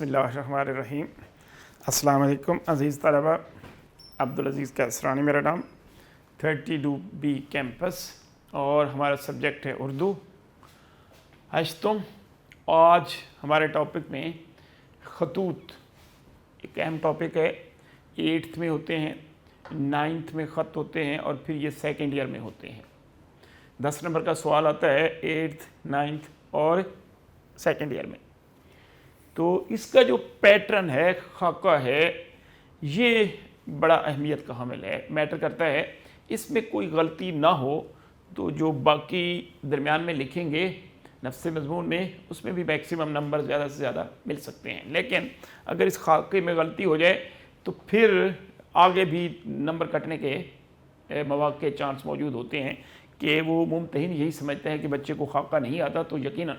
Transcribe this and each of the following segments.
بسم اللہ الرحمن الرحیم۔ السلام علیکم عزیز طلبہ، عبدالعزیز کیسرانی میرا نام، 32B کیمپس، اور ہمارا سبجیکٹ ہے اردو ہشتم۔ آج ہمارے ٹاپک میں خطوط ایک اہم ٹاپک ہے۔ 8th میں ہوتے ہیں، 9th میں خط ہوتے ہیں، اور پھر یہ سیکنڈ ایئر میں ہوتے ہیں۔ 10 نمبر کا سوال آتا ہے 8th 9th اور سیکنڈ ایئر میں۔ تو اس کا جو پیٹرن ہے، خاکہ ہے، یہ بڑا اہمیت کا حامل ہے، میٹر کرتا ہے۔ اس میں کوئی غلطی نہ ہو تو جو باقی درمیان میں لکھیں گے نفس مضمون میں، اس میں بھی میکسیمم نمبر زیادہ سے زیادہ مل سکتے ہیں۔ لیکن اگر اس خاکے میں غلطی ہو جائے تو پھر آگے بھی نمبر کٹنے کے مواقع چانس موجود ہوتے ہیں کہ وہ ممتحن یہی سمجھتا ہے کہ بچے کو خاکہ نہیں آتا، تو یقیناً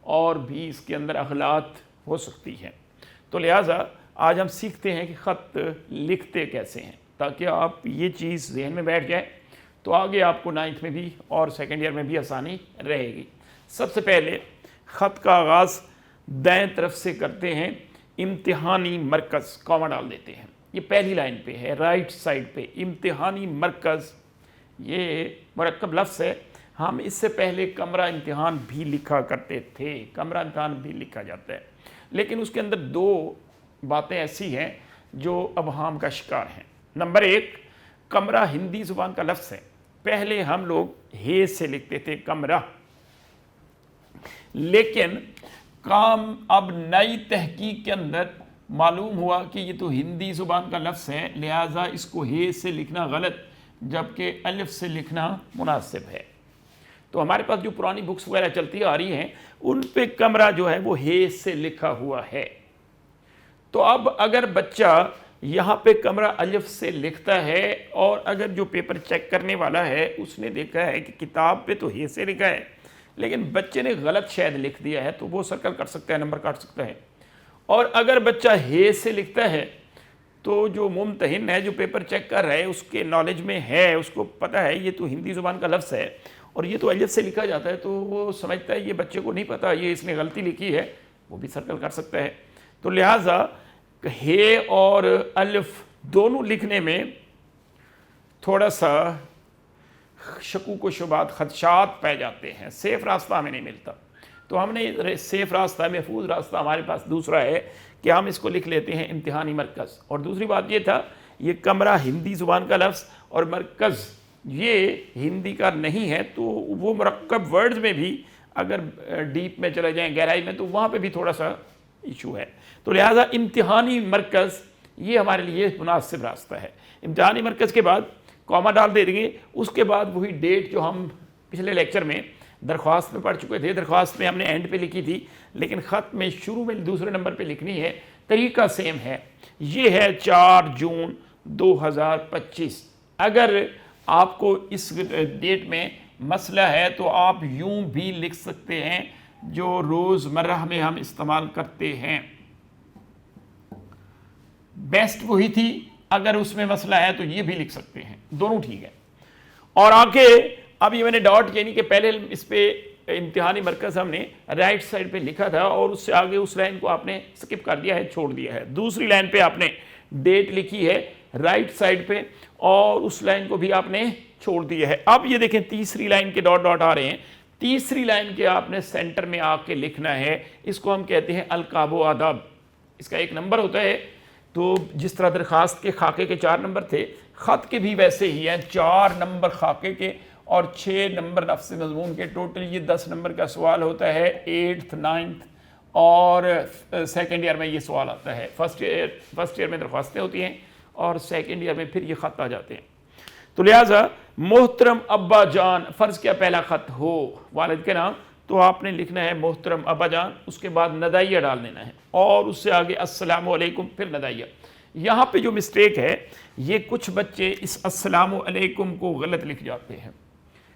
اور بھی اس کے اندر اخلاط ہو سکتی ہے۔ تو لہٰذا آج ہم سیکھتے ہیں کہ خط لکھتے کیسے ہیں، تاکہ آپ یہ چیز ذہن میں بیٹھ جائے تو آگے آپ کو 9th میں بھی اور سیکنڈ ایئر میں بھی آسانی رہے گی۔ سب سے پہلے خط کا آغاز دائیں طرف سے کرتے ہیں، امتحانی مرکز، کامہ ڈال دیتے ہیں۔ یہ پہلی لائن پہ ہے، رائٹ سائڈ پہ امتحانی مرکز، یہ مرکب لفظ ہے۔ ہم اس سے پہلے کمرہ امتحان بھی لکھا کرتے تھے، کمرہ امتحان بھی لکھا جاتا ہے، لیکن اس کے اندر دو باتیں ایسی ہیں جو ابہام کا شکار ہیں۔ نمبر 1، کمرہ ہندی زبان کا لفظ ہے۔ پہلے ہم لوگ ہے سے لکھتے تھے کمرہ، لیکن کام اب نئی تحقیق کے اندر معلوم ہوا کہ یہ تو ہندی زبان کا لفظ ہے، لہٰذا اس کو ہے سے لکھنا غلط جبکہ الف سے لکھنا مناسب ہے۔ تو ہمارے پاس جو پرانی بکس وغیرہ چلتی آ رہی ہیں ان پہ کمرہ جو ہے وہ ہے سے لکھا ہوا ہے۔ تو اب اگر بچہ یہاں پہ کمرہ الف سے لکھتا ہے اور اگر جو پیپر چیک کرنے والا ہے اس نے دیکھا ہے کہ کتاب پہ تو ہے سے لکھا ہے لیکن بچے نے غلط شاید لکھ دیا ہے، تو وہ سرکل کر سکتا ہے، نمبر کاٹ سکتا ہے۔ اور اگر بچہ ہے سے لکھتا ہے تو جو ممتحن ہے، جو پیپر چیک کر رہا ہے، اس کے نالج میں ہے، اس کو پتہ ہے یہ تو ہندی زبان کا لفظ ہے اور یہ تو الف سے لکھا جاتا ہے، تو وہ سمجھتا ہے یہ بچے کو نہیں پتہ، یہ اس نے غلطی لکھی ہے، وہ بھی سرکل کر سکتا ہے۔ تو لہٰذا ہے اور الف دونوں لکھنے میں تھوڑا سا شکوک و شبہات، خدشات پائے جاتے ہیں، سیف راستہ ہمیں نہیں ملتا۔ تو ہم نے سیف راستہ، محفوظ راستہ ہمارے پاس دوسرا ہے کہ ہم اس کو لکھ لیتے ہیں امتحانی مرکز۔ اور دوسری بات یہ تھا، یہ کمرہ ہندی زبان کا لفظ اور مرکز یہ ہندی کا نہیں ہے، تو وہ مرکب ورڈز میں بھی اگر ڈیپ میں چلے جائیں، گہرائی میں، تو وہاں پہ بھی تھوڑا سا ایشو ہے۔ تو لہٰذا امتحانی مرکز یہ ہمارے لیے مناسب راستہ ہے۔ امتحانی مرکز کے بعد کامہ ڈال دیں گے، اس کے بعد وہی ڈیٹ جو ہم پچھلے لیکچر میں درخواست میں پڑھ چکے تھے، درخواست میں ہم نے اینڈ پہ لکھی تھی لیکن خط میں شروع میں دوسرے نمبر پہ لکھنی ہے، طریقہ سیم ہے۔ یہ ہے 4 جون 2025۔ اگر آپ کو اس ڈیٹ میں مسئلہ ہے تو آپ یوں بھی لکھ سکتے ہیں جو روزمرہ میں ہم استعمال کرتے ہیں۔ بیسٹ وہی تھی، اگر اس میں مسئلہ ہے تو یہ بھی لکھ سکتے ہیں، دونوں ٹھیک ہے۔ اور آگے اب یہ میں نے ڈاٹ یعنی کہ پہلے اس پہ امتحانی مرکز ہم نے رائٹ سائڈ پہ لکھا تھا اور اس سے آگے اس لائن کو آپ نے سکپ کر دیا ہے، چھوڑ دیا ہے۔ دوسری لائن پہ آپ نے ڈیٹ لکھی ہے رائٹ سائڈ پہ اور اس لائن کو بھی آپ نے چھوڑ دیا ہے۔ اب یہ دیکھیں تیسری لائن کے ڈاٹ ڈاٹ آ رہے ہیں، تیسری لائن کے آپ نے سینٹر میں آ کے لکھنا ہے۔ اس کو ہم کہتے ہیں القاب و آداب۔ اس کا 1 نمبر ہوتا ہے، تو جس طرح درخواست کے خاکے کے 4 نمبر تھے، خط کے بھی ویسے ہی ہیں، 4 نمبر خاکے کے اور 6 نمبر نفس مضمون کے، ٹوٹل یہ 10 نمبر کا سوال ہوتا ہے 8th 9th اور سیکنڈ ایئر میں یہ سوال آتا ہے۔ فرسٹ ایئر میں درخواستیں ہوتی ہیں اور سیکنڈ ایئر میں پھر یہ خط آ جاتے ہیں۔ تو لہٰذا محترم ابا جان، فرض کیا پہلا خط ہو والد کے نام، تو آپ نے لکھنا ہے محترم ابا جان، اس کے بعد ندائیہ ڈال دینا ہے اور اس سے آگے السلام علیکم، پھر ندائیہ۔ یہاں پہ جو مسٹیک ہے، یہ کچھ بچے اس السلام علیکم کو غلط لکھ جاتے ہیں۔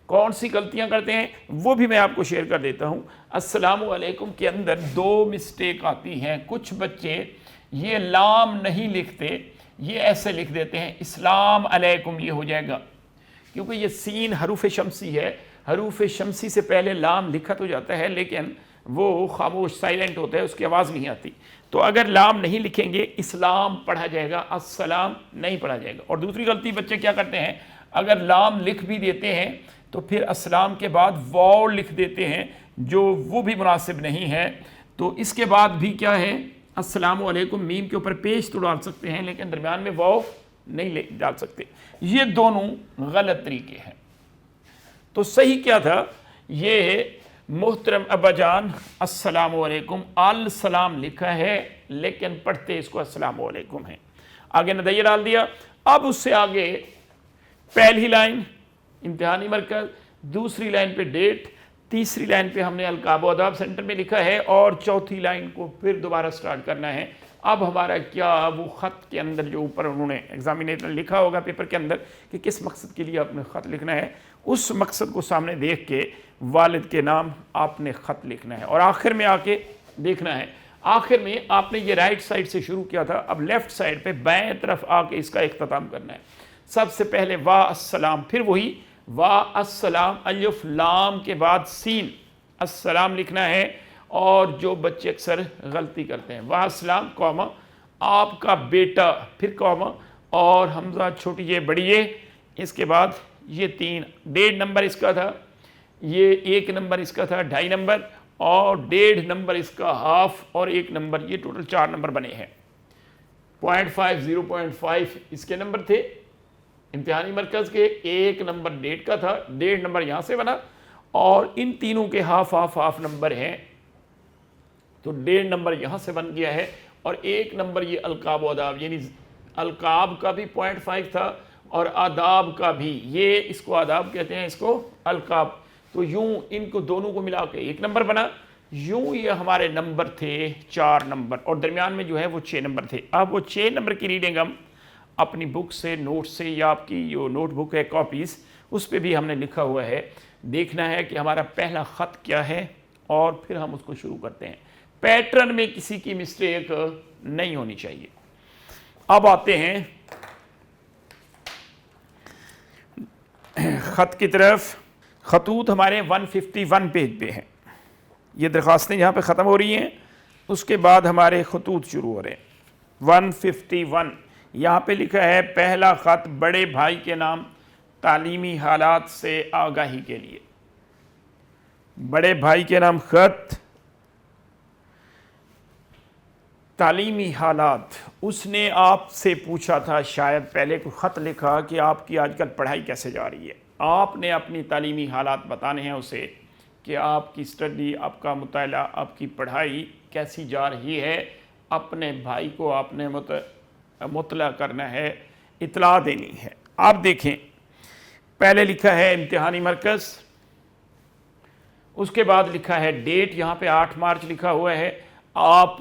کون سی غلطیاں کرتے ہیں وہ بھی میں آپ کو شیئر کر دیتا ہوں۔ السلام علیکم کے اندر 2 مسٹیک آتی ہیں۔ کچھ بچے یہ لام نہیں لکھتے، یہ ایسے لکھ دیتے ہیں اسلام علیکم، یہ ہو جائے گا کیونکہ یہ سین حروف شمسی ہے، حروف شمسی سے پہلے لام لکھا تو جاتا ہے لیکن وہ خاموش سائلنٹ ہوتا ہے، اس کی آواز نہیں آتی. تو اگر لام نہیں لکھیں گے اسلام پڑھا جائے گا، السلام نہیں پڑھا جائے گا. اور دوسری غلطی بچے کیا کرتے ہیں، اگر لام لکھ بھی دیتے ہیں تو پھر السلام کے بعد واو لکھ دیتے ہیں، جو وہ بھی مناسب نہیں ہے. تو اس کے بعد بھی کیا ہے، السلام علیکم میم کے اوپر پیش تو ڈال سکتے ہیں لیکن درمیان میں واو نہیں ڈال سکتے. یہ دونوں غلط طریقے ہیں. تو صحیح کیا تھا، یہ محترم ابا جان السلام علیکم السلام لکھا ہے لیکن پڑھتے اس کو السلام علیکم ہے. آگے ندیہ ڈال دیا. اب اس سے آگے پہلی لائن امتحانی مرکز، دوسری لائن پہ ڈیٹ، تیسری لائن پہ ہم نے القاب و آداب سینٹر میں لکھا ہے، اور چوتھی لائن کو پھر دوبارہ سٹارٹ کرنا ہے. اب ہمارا کیا، وہ خط کے اندر جو اوپر انہوں نے ایگزامینیٹر نے لکھا ہوگا پیپر کے اندر کہ کس مقصد کے لیے آپ نے خط لکھنا ہے، اس مقصد کو سامنے دیکھ کے والد کے نام آپ نے خط لکھنا ہے. اور آخر میں آ کے دیکھنا ہے، آخر میں آپ نے یہ رائٹ سائڈ سے شروع کیا تھا، اب لیفٹ سائڈ پہ بائیں طرف آ کے اس کا اختتام کرنا ہے. سب سے پہلے وا السلام، پھر وہی وا السلام الف لام کے بعد سین السلام لکھنا ہے. اور جو بچے اکثر غلطی کرتے ہیں، وا السلام قوما آپ کا بیٹا، پھر قوما اور حمزہ چھوٹی یہ بڑی یہ، اس کے بعد یہ 3 1.5 نمبر اس کا تھا، یہ 1 نمبر اس کا تھا 2.5 نمبر، اور 1.5 نمبر اس کا ہاف، اور 1 نمبر، یہ ٹوٹل 4 نمبر بنے ہیں. 0.5 0.5 اس کے نمبر تھے امتحانی مرکز کے، 1 نمبر ڈیٹ کا تھا، 1.5 نمبر یہاں سے بنا، اور ان تینوں کے ہاف نمبر ہیں تو 1.5 نمبر یہاں سے بن گیا ہے. اور 1 نمبر یہ القاب و آداب، یعنی القاب کا بھی 0.5 تھا اور آداب کا بھی، یہ اس کو آداب کہتے ہیں، اس کو القاب. تو یوں ان کو دونوں کو ملا کے 1 نمبر بنا. یوں یہ ہمارے نمبر تھے 4 نمبر، اور درمیان میں جو ہے وہ 6 نمبر تھے. اب وہ 6 نمبر کی ریڈنگ ہم اپنی بک سے، نوٹ سے، یا آپ کی جو نوٹ بک ہے کاپیز، اس پہ بھی ہم نے لکھا ہوا ہے. دیکھنا ہے کہ ہمارا پہلا خط کیا ہے اور پھر ہم اس کو شروع کرتے ہیں. پیٹرن میں کسی کی مسٹیک نہیں ہونی چاہیے. اب آتے ہیں خط کی طرف. خطوط ہمارے 151 پیج پہ ہیں. یہ درخواستیں یہاں پہ ختم ہو رہی ہیں، اس کے بعد ہمارے خطوط شروع ہو رہے ہیں. 151 یہاں پہ لکھا ہے پہلا خط بڑے بھائی کے نام تعلیمی حالات سے آگاہی کے لیے. بڑے بھائی کے نام خط تعلیمی حالات. اس نے آپ سے پوچھا تھا، شاید پہلے کوئی خط لکھا کہ آپ کی آج کل پڑھائی کیسے جا رہی ہے. آپ نے اپنی تعلیمی حالات بتانے ہیں اسے کہ آپ کی اسٹڈی، آپ کا مطالعہ، آپ کی پڑھائی کیسی جا رہی ہے. اپنے بھائی کو آپ نے مطلع کرنا ہے، اطلاع دینی ہے. آپ دیکھیں پہلے لکھا ہے امتحانی مرکز، اس کے بعد لکھا ہے ڈیٹ، یہاں پہ 8 مارچ لکھا ہوا ہے. آپ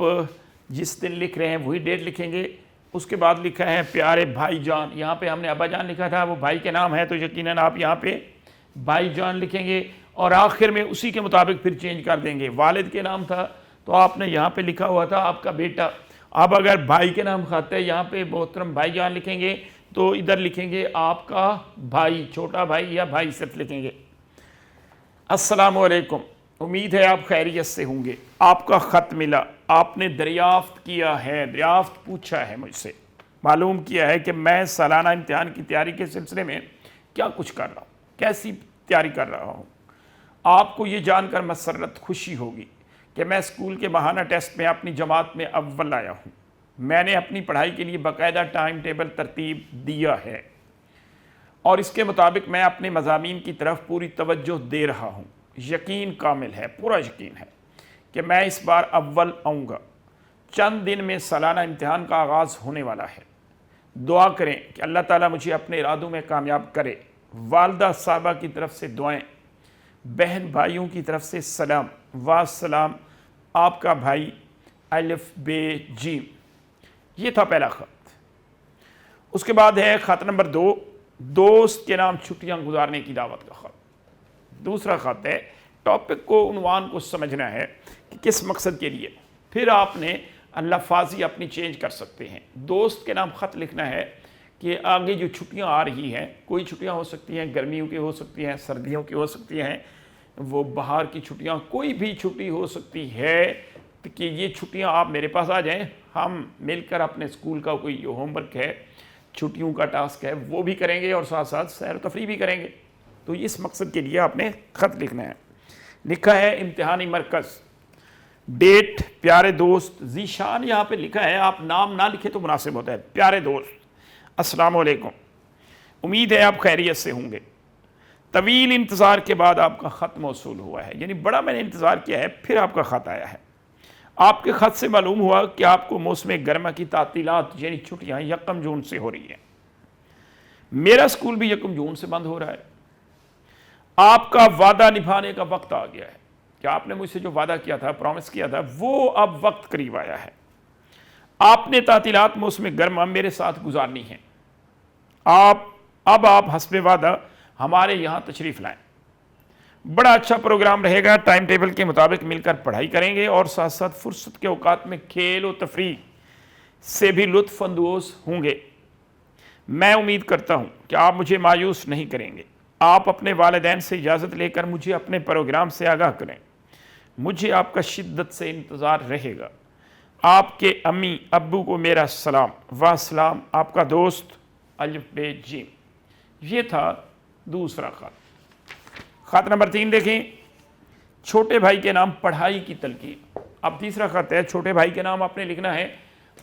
جس دن لکھ رہے ہیں وہی ڈیٹ لکھیں گے. اس کے بعد لکھا ہے پیارے بھائی جان، یہاں پہ ہم نے ابا جان لکھا تھا، وہ بھائی کے نام ہے تو یقیناً آپ یہاں پہ بھائی جان لکھیں گے، اور آخر میں اسی کے مطابق پھر چینج کر دیں گے. والد کے نام تھا تو آپ نے یہاں پہ لکھا ہوا تھا آپ کا بیٹا. اب اگر بھائی کے نام خط ہے، یہاں پہ محترم بھائی جان لکھیں گے تو ادھر لکھیں گے آپ کا بھائی، چھوٹا بھائی یا بھائی صرف لکھیں گے. السلام علیکم، امید ہے آپ خیریت سے ہوں گے. آپ کا خط ملا، آپ نے دریافت کیا ہے، دریافت پوچھا ہے مجھ سے، معلوم کیا ہے کہ میں سالانہ امتحان کی تیاری کے سلسلے میں کیا کچھ کر رہا ہوں، کیسی تیاری کر رہا ہوں. آپ کو یہ جان کر مسرت خوشی ہوگی کہ میں اسکول کے ماہانہ ٹیسٹ میں اپنی جماعت میں اول آیا ہوں. میں نے اپنی پڑھائی کے لیے باقاعدہ ٹائم ٹیبل ترتیب دیا ہے اور اس کے مطابق میں اپنے مضامین کی طرف پوری توجہ دے رہا ہوں. یقین کامل ہے، پورا یقین ہے کہ میں اس بار اول آؤں گا. چند دن میں سالانہ امتحان کا آغاز ہونے والا ہے. دعا کریں کہ اللہ تعالیٰ مجھے اپنے ارادوں میں کامیاب کرے. والدہ صاحبہ کی طرف سے دعائیں، بہن بھائیوں کی طرف سے سلام. والسلام، آپ کا بھائی الف ب جیم. یہ تھا پہلا خط. اس کے بعد ہے خط نمبر 2، دوست کے نام چھٹیاں گزارنے کی دعوت کا خط. دوسرا خط ہے ٹاپک کو، عنوان کو سمجھنا ہے کہ کس مقصد کے لیے. پھر آپ نے الفاظی اپنی چینج کر سکتے ہیں. دوست کے نام خط لکھنا ہے کہ آگے جو چھٹیاں آ رہی ہیں، کوئی چھٹیاں ہو سکتی ہیں، گرمیوں کی ہو سکتی ہیں، سردیوں کی ہو سکتی ہیں، وہ باہر کی چھٹیاں، کوئی بھی چھٹی ہو سکتی ہے کہ یہ چھٹیاں آپ میرے پاس آ جائیں، ہم مل کر اپنے اسکول کا کوئی جو ہوم ورک ہے، چھٹیوں کا ٹاسک ہے، وہ بھی کریں گے اور ساتھ ساتھ سیر و تفریح بھی کریں گے۔ تو اس مقصد کے لیے آپ نے خط لکھنا ہے۔ لکھا ہے امتحانی مرکز، ڈیٹ، پیارے دوست، ذیشان یہاں پہ لکھا ہے، آپ نام نہ لکھیں تو مناسب ہوتا ہے۔ پیارے دوست، السلام علیکم، امید ہے آپ خیریت سے ہوں گے۔ طویل انتظار کے بعد آپ کا خط موصول ہوا ہے، یعنی بڑا میں نے انتظار کیا ہے، پھر آپ کا خط آیا ہے۔ آپ کے خط سے معلوم ہوا کہ آپ کو موسم گرما کی تعطیلات یعنی چھٹیاں 1 جون سے ہو رہی ہیں۔ میرا اسکول بھی 1 جون سے بند ہو رہا ہے۔ آپ کا وعدہ نبھانے کا وقت آ گیا ہے کہ آپ نے مجھ سے جو وعدہ کیا تھا، پرومس کیا تھا، وہ اب وقت قریب آیا ہے۔ آپ نے تعطیلات موسم گرما میرے ساتھ گزارنی ہیں۔ اب آپ حسب وعدہ ہمارے یہاں تشریف لائیں۔ بڑا اچھا پروگرام رہے گا، ٹائم ٹیبل کے مطابق مل کر پڑھائی کریں گے اور ساتھ ساتھ فرصت کے اوقات میں کھیل و تفریح سے بھی لطف اندوز ہوں گے۔ میں امید کرتا ہوں کہ آپ مجھے مایوس نہیں کریں گے۔ آپ اپنے والدین سے اجازت لے کر مجھے اپنے پروگرام سے آگاہ کریں۔ مجھے آپ کا شدت سے انتظار رہے گا۔ آپ کے امی ابو کو میرا سلام، وسلام، آپ کا دوست الف ب ج۔ یہ تھا دوسرا خط۔ خط نمبر 3 دیکھیں، چھوٹے بھائی کے نام پڑھائی کی تلقین۔ اب تیسرا خط ہے، چھوٹے بھائی کے نام آپ نے لکھنا ہے،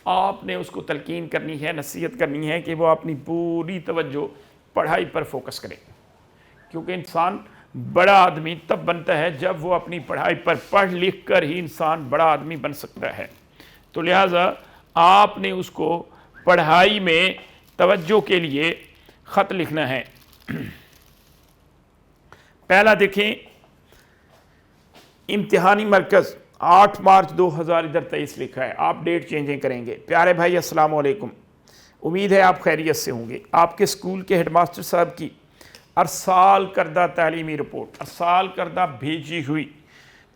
آپ نے اس کو تلقین کرنی ہے، نصیحت کرنی ہے کہ وہ اپنی پوری توجہ پڑھائی پر فوکس کرے، کیونکہ انسان بڑا آدمی تب بنتا ہے جب وہ اپنی پڑھائی پر پڑھ لکھ کر ہی انسان بڑا آدمی بن سکتا ہے۔ تو لہٰذا آپ نے اس کو پڑھائی میں توجہ کے لیے خط لکھنا ہے۔ پہلا دیکھیں، امتحانی مرکز 8 مارچ 2023 لکھا ہے، آپ ڈیٹ چینجیں کریں گے۔ پیارے بھائی السلام علیکم، امید ہے آپ خیریت سے ہوں گے۔ آپ کے اسکول کے ہیڈ ماسٹر صاحب کی ارسال کردہ تعلیمی رپورٹ، ارسال کردہ بھیجی ہوئی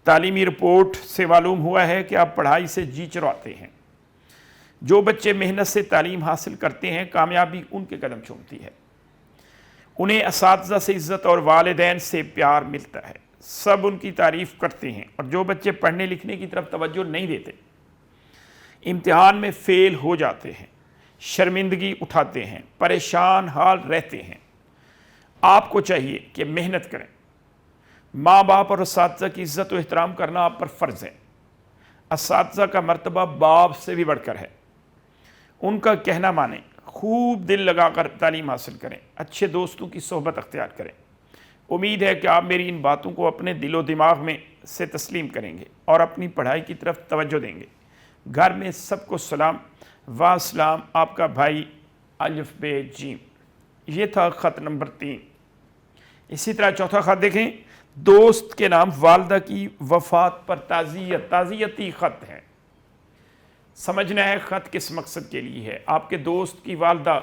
تعلیمی رپورٹ سے معلوم ہوا ہے کہ آپ پڑھائی سے جی چراتے ہیں۔ جو بچے محنت سے تعلیم حاصل کرتے ہیں، کامیابی ان کے قدم چومتی ہے۔ انہیں اساتذہ سے عزت اور والدین سے پیار ملتا ہے، سب ان کی تعریف کرتے ہیں۔ اور جو بچے پڑھنے لکھنے کی طرف توجہ نہیں دیتے، امتحان میں فیل ہو جاتے ہیں، شرمندگی اٹھاتے ہیں، پریشان حال رہتے ہیں، آپ کو چاہیے کہ محنت کریں۔ ماں باپ اور اساتذہ کی عزت و احترام کرنا آپ پر فرض ہے۔ اساتذہ کا مرتبہ باپ سے بھی بڑھ کر ہے۔ ان کا کہنا مانیں، خوب دل لگا کر تعلیم حاصل کریں، اچھے دوستوں کی صحبت اختیار کریں۔ امید ہے کہ آپ میری ان باتوں کو اپنے دل و دماغ میں سے تسلیم کریں گے اور اپنی پڑھائی کی طرف توجہ دیں گے۔ گھر میں سب کو سلام و سلام، آپ کا بھائی الف ب ج۔ یہ تھا خط نمبر 3۔ اسی طرح چوتھا خط دیکھیں، دوست کے نام والدہ کی وفات پر تعزیتی خط ہے۔ سمجھنا ہے خط کس مقصد کے لیے ہے۔ آپ کے دوست کی والدہ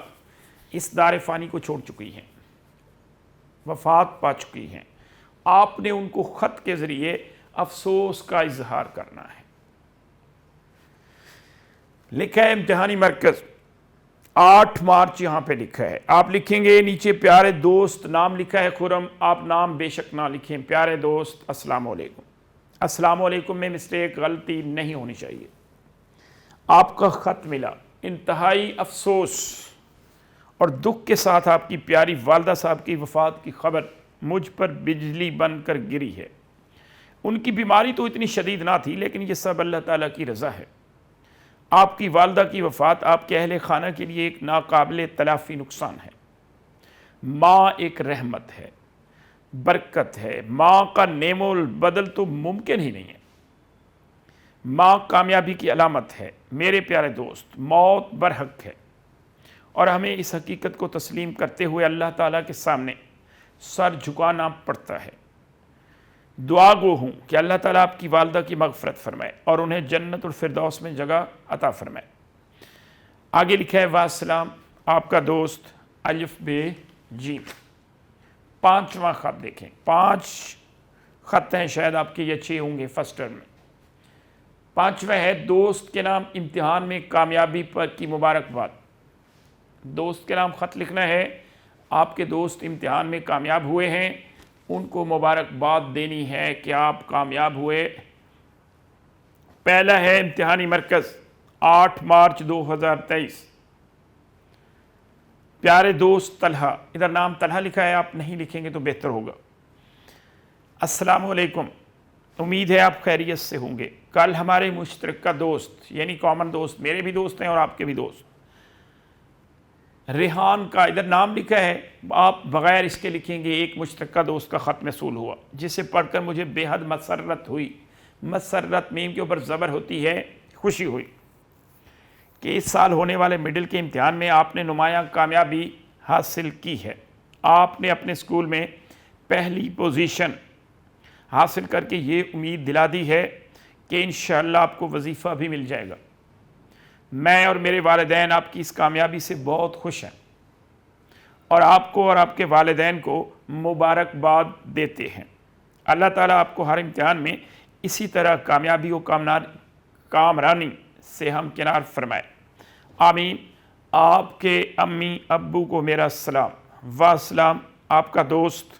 اس دار فانی کو چھوڑ چکی ہیں، وفات پا چکی ہیں۔ آپ نے ان کو خط کے ذریعے افسوس کا اظہار کرنا ہے۔ لکھا ہے امتحانی مرکز 8 مارچ، یہاں پہ لکھا ہے، آپ لکھیں گے نیچے پیارے دوست، نام لکھا ہے خرم، آپ نام بے شک نہ لکھیں۔ پیارے دوست السلام علیکم۔ السلام علیکم میں مسٹیک، غلطی نہیں ہونی چاہیے۔ آپ کا خط ملا، انتہائی افسوس اور دکھ کے ساتھ آپ کی پیاری والدہ صاحب کی وفات کی خبر مجھ پر بجلی بن کر گری ہے۔ ان کی بیماری تو اتنی شدید نہ تھی، لیکن یہ سب اللہ تعالیٰ کی رضا ہے۔ آپ کی والدہ کی وفات آپ کے اہل خانہ کے لیے ایک ناقابل تلافی نقصان ہے۔ ماں ایک رحمت ہے، برکت ہے، ماں کا نعم البدل تو ممکن ہی نہیں ہے۔ ماں کامیابی کی علامت ہے۔ میرے پیارے دوست، موت برحق ہے اور ہمیں اس حقیقت کو تسلیم کرتے ہوئے اللہ تعالیٰ کے سامنے سر جھکانا پڑتا ہے۔ دعا گو ہوں کہ اللہ تعالیٰ آپ کی والدہ کی مغفرت فرمائے اور انہیں جنت الفردوس میں جگہ عطا فرمائے۔ آگے لکھا ہے واسلام، آپ کا دوست الف ب ج۔ 5واں خط دیکھیں، 5 خط ہیں، شاید آپ کے یہ 6 ہوں گے فرسٹ ٹرم میں۔ 5واں ہے، دوست کے نام امتحان میں کامیابی پر کی مبارکباد۔ دوست کے نام خط لکھنا ہے، آپ کے دوست امتحان میں کامیاب ہوئے ہیں، ان کو مبارکباد دینی ہے کہ آپ کامیاب ہوئے۔ پہلا ہے امتحانی مرکز 8 مارچ 2023۔ پیارے دوست طلحہ، ادھر نام طلحہ لکھا ہے، آپ نہیں لکھیں گے تو بہتر ہوگا۔ السلام علیکم، امید ہے آپ خیریت سے ہوں گے۔ کل ہمارے مشترکہ دوست یعنی کامن دوست، میرے بھی دوست ہیں اور آپ کے بھی دوست، ریحان کا ادھر نام لکھا ہے، آپ بغیر اس کے لکھیں گے، ایک مشترکہ دوست کا خط موصول ہوا جسے پڑھ کر مجھے بے حد مسرت ہوئی۔ مسرت میم کے اوپر زبر ہوتی ہے، خوشی ہوئی کہ اس سال ہونے والے مڈل کے امتحان میں آپ نے نمایاں کامیابی حاصل کی ہے۔ آپ نے اپنے اسکول میں پہلی پوزیشن حاصل کر کے یہ امید دلا دی ہے کہ انشاءاللہ آپ کو وظیفہ بھی مل جائے گا۔ میں اور میرے والدین آپ کی اس کامیابی سے بہت خوش ہیں اور آپ کو اور آپ کے والدین کو مبارکباد دیتے ہیں۔ اللہ تعالیٰ آپ کو ہر امتحان میں اسی طرح کامیابی و کامرانی سے ہمکنار فرمائے، آمین۔ آپ کے امی ابو کو میرا سلام و سلام، آپ کا دوست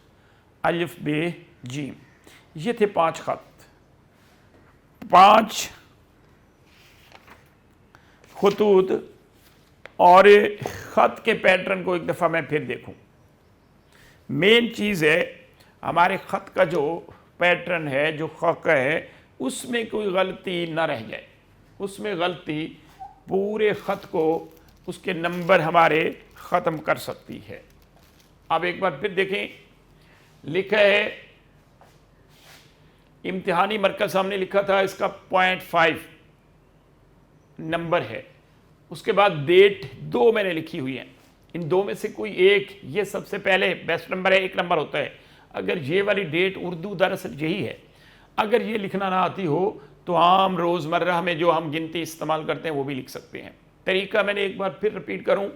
الف بے جیم۔ یہ تھے 5 خط، 5 خطوط، اور خط کے پیٹرن کو ایک دفعہ میں پھر دیکھوں۔ مین چیز ہے ہمارے خط کا جو پیٹرن ہے، جو خط ہے، اس میں کوئی غلطی نہ رہ جائے۔ اس میں غلطی پورے خط کو، اس کے نمبر ہمارے ختم کر سکتی ہے۔ اب ایک بار پھر دیکھیں، لکھا ہے امتحانی مرکز، ہم نے لکھا تھا اس کا 0.5 نمبر ہے۔ اس کے بعد ڈیٹ 2 میں نے لکھی ہوئی ہیں، ان 2 میں سے کوئی ایک، یہ سب سے پہلے بیسٹ نمبر ہے، 1 نمبر ہوتا ہے۔ اگر یہ والی ڈیٹ، اردو دراصل یہی ہے، اگر یہ لکھنا نہ آتی ہو تو عام روزمرہ میں جو ہم گنتی استعمال کرتے ہیں وہ بھی لکھ سکتے ہیں۔ طریقہ میں نے ایک بار پھر رپیٹ کروں،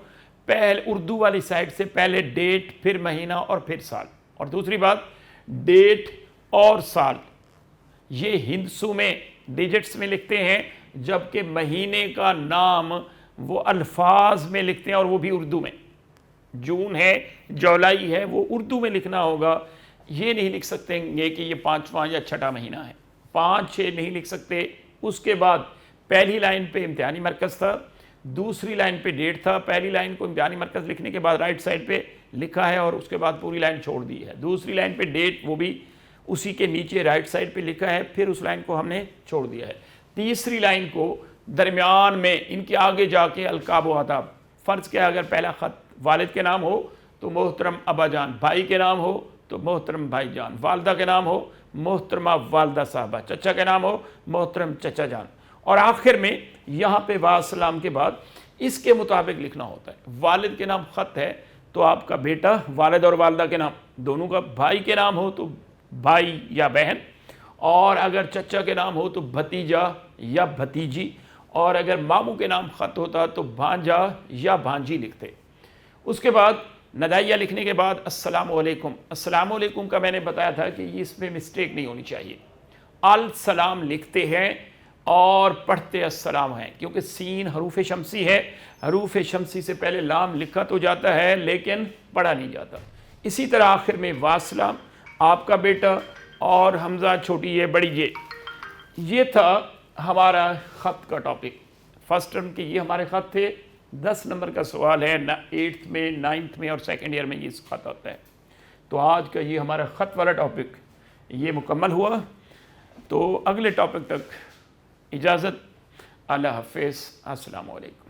پہلے اردو والی سائٹ سے پہلے ڈیٹ، پھر مہینہ اور پھر سال، اور دوسری بات ڈیٹ اور سال یہ ہندسوں میں ڈیجٹس میں لکھتے ہیں، جبکہ مہینے کا نام وہ الفاظ میں لکھتے ہیں اور وہ بھی اردو میں۔ جون ہے، جولائی ہے، وہ اردو میں لکھنا ہوگا۔ یہ نہیں لکھ سکتے ہیں کہ یہ 5واں یا 6واں مہینہ ہے، 5 6 نہیں لکھ سکتے۔ اس کے بعد پہلی لائن پہ امتحانی مرکز تھا، دوسری لائن پہ ڈیٹ تھا۔ پہلی لائن کو امتحانی مرکز لکھنے کے بعد رائٹ سائڈ پہ لکھا ہے اور اس کے بعد پوری لائن چھوڑ دی ہے۔ دوسری لائن پہ ڈیٹ، وہ بھی اسی کے نیچے رائٹ سائڈ پہ لکھا ہے، پھر اس لائن کو ہم نے چھوڑ دیا ہے۔ تیسری لائن کو درمیان میں ان کے آگے جا کے القاب و آداب، فرض کیا اگر پہلا خط والد کے نام ہو تو محترم ابا جان، بھائی کے نام ہو تو محترم بھائی جان، والدہ کے نام ہو محترمہ والدہ صاحبہ، چچا کے نام ہو محترم چچا جان، اور آخر میں یہاں پہ واسلام کے بعد اس کے مطابق لکھنا ہوتا ہے۔ والد کے نام خط ہے تو آپ کا بیٹا، والد اور والدہ کے نام دونوں کا، بھائی کے نام ہو تو بھائی یا بہن، اور اگر چچا کے نام ہو تو بھتیجا یا بھتیجی، اور اگر ماموں کے نام خط ہوتا تو بھانجا یا بھانجی لکھتے۔ اس کے بعد ندائیہ لکھنے کے بعد السلام علیکم۔ السلام علیکم کا میں نے بتایا تھا کہ اس میں مسٹیک نہیں ہونی چاہیے، السلام لکھتے ہیں اور پڑھتے السلام ہیں، کیونکہ سین حروف شمسی ہے، حروف شمسی سے پہلے لام لکھا تو جاتا ہے لیکن پڑھا نہیں جاتا۔ اسی طرح آخر میں واسلام، آپ کا بیٹا، اور حمزہ چھوٹی یہ بڑی یہ تھا ہمارا خط کا ٹاپک۔ فرسٹ ٹرم کے یہ ہمارے خط تھے۔ 10 نمبر کا سوال ہے، 8th میں، 9th میں اور 2nd ایئر میں یہ خط آتا ہے۔ تو آج کا یہ ہمارا خط والا ٹاپک یہ مکمل ہوا۔ تو اگلے ٹاپک تک اجازت، اللہ حافظ، السلام علیکم۔